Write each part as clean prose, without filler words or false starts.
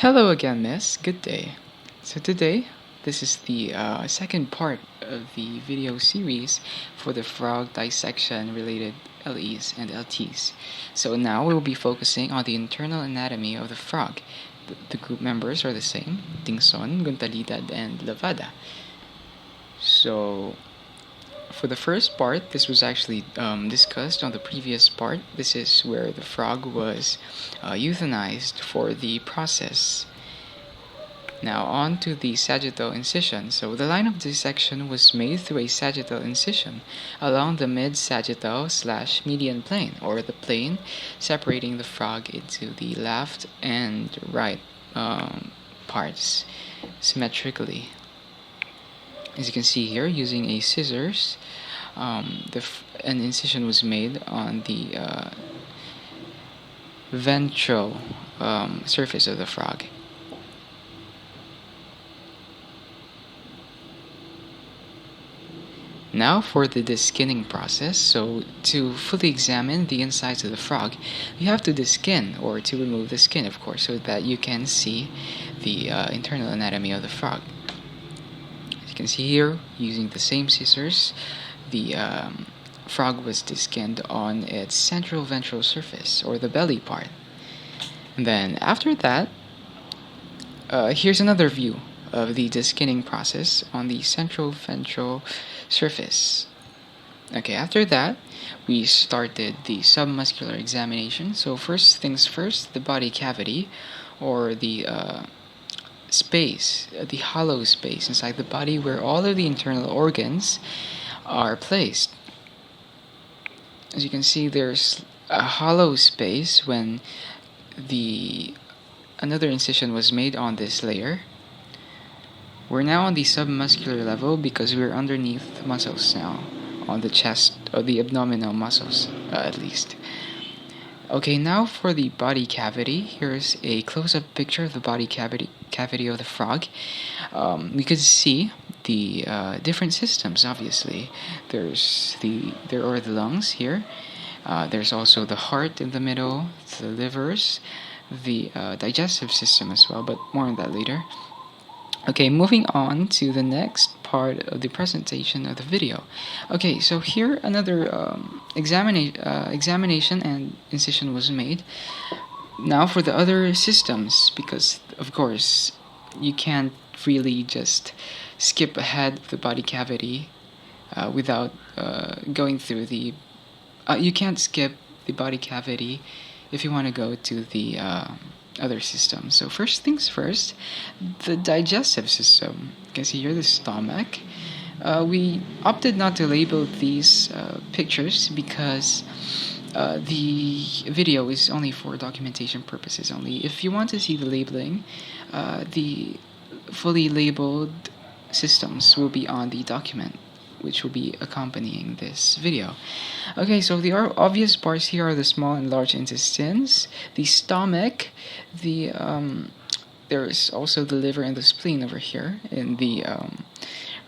Hello again, miss. Good day. So today, this is the second part of the video series for the frog dissection related LEs and LTs. So now we'll be focusing on the internal anatomy of the frog. The group members are the same: Tingson, Guntalidad, and Lavada. So for the first part, this was actually discussed on the previous part. This is where the frog was euthanized for the process. Now on to the sagittal incision. So the line of dissection was made through a sagittal incision along the mid-sagittal/median plane, or the plane separating the frog into the left and right parts symmetrically. As you can see here, using a scissors, an incision was made on the ventral surface of the frog. Now for the deskinning process. So to fully examine the insides of the frog, you have to deskin, or to remove the skin, of course, so that you can see the internal anatomy of the frog. As you can see here, using the same scissors, the frog was deskinned on its central ventral surface, or the belly part. And then after that, here's another view of the deskinning process on the central ventral surface. Okay, after that, we started the submuscular examination. So first things first, the body cavity, or the space, the hollow space inside the body where all of the internal organs are placed. As you can see, there's a hollow space when another incision was made on this layer. We're now on the submuscular level because we're underneath muscles now, on the chest, or the abdominal muscles at least. Okay, now for the body cavity. Here's a close-up picture of the body cavity of the frog. We could see the different systems. Obviously, there are the lungs here. There's also the heart in the middle, the livers, the digestive system as well, but more on that later. Okay, moving on to the next part of the presentation of the video. Okay, so here another examination and incision was made. Now for the other systems, because of course you can't really just skip ahead the body cavity without going through the. You can't skip the body cavity if you want to go to the other systems. So first things first, the digestive system. You can see here the stomach. We opted not to label these pictures because the video is only for documentation purposes only. If you want to see the labeling, the fully labeled systems will be on the document, which will be accompanying this video. Okay, so the obvious parts here are the small and large intestines, the stomach, there is also the liver and the spleen over here in the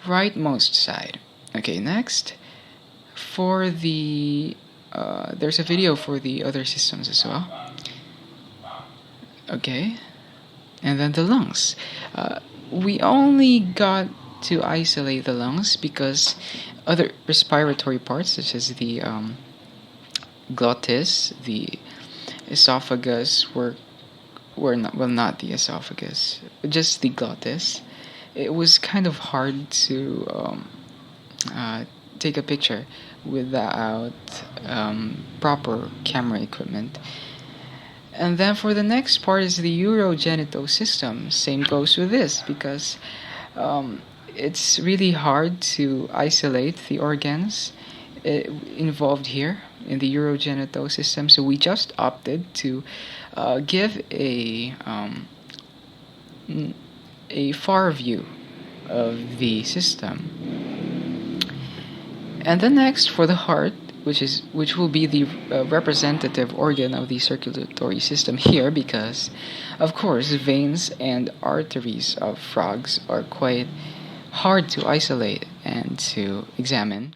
rightmost side. Okay, next, for the there's a video for the other systems as well. Okay, and then the lungs. We only got to isolate the lungs because other respiratory parts such as the glottis, the esophagus were not, well, not the esophagus, just the glottis. It was kind of hard to take a picture without proper camera equipment. And then for the next part is the urogenital system. Same goes with this because it's really hard to isolate the organs involved here in the urogenital system, so we just opted to give a far view of the system. And then next for the heart, which will be the representative organ of the circulatory system here, because of course veins and arteries of frogs are quite hard to isolate and to examine.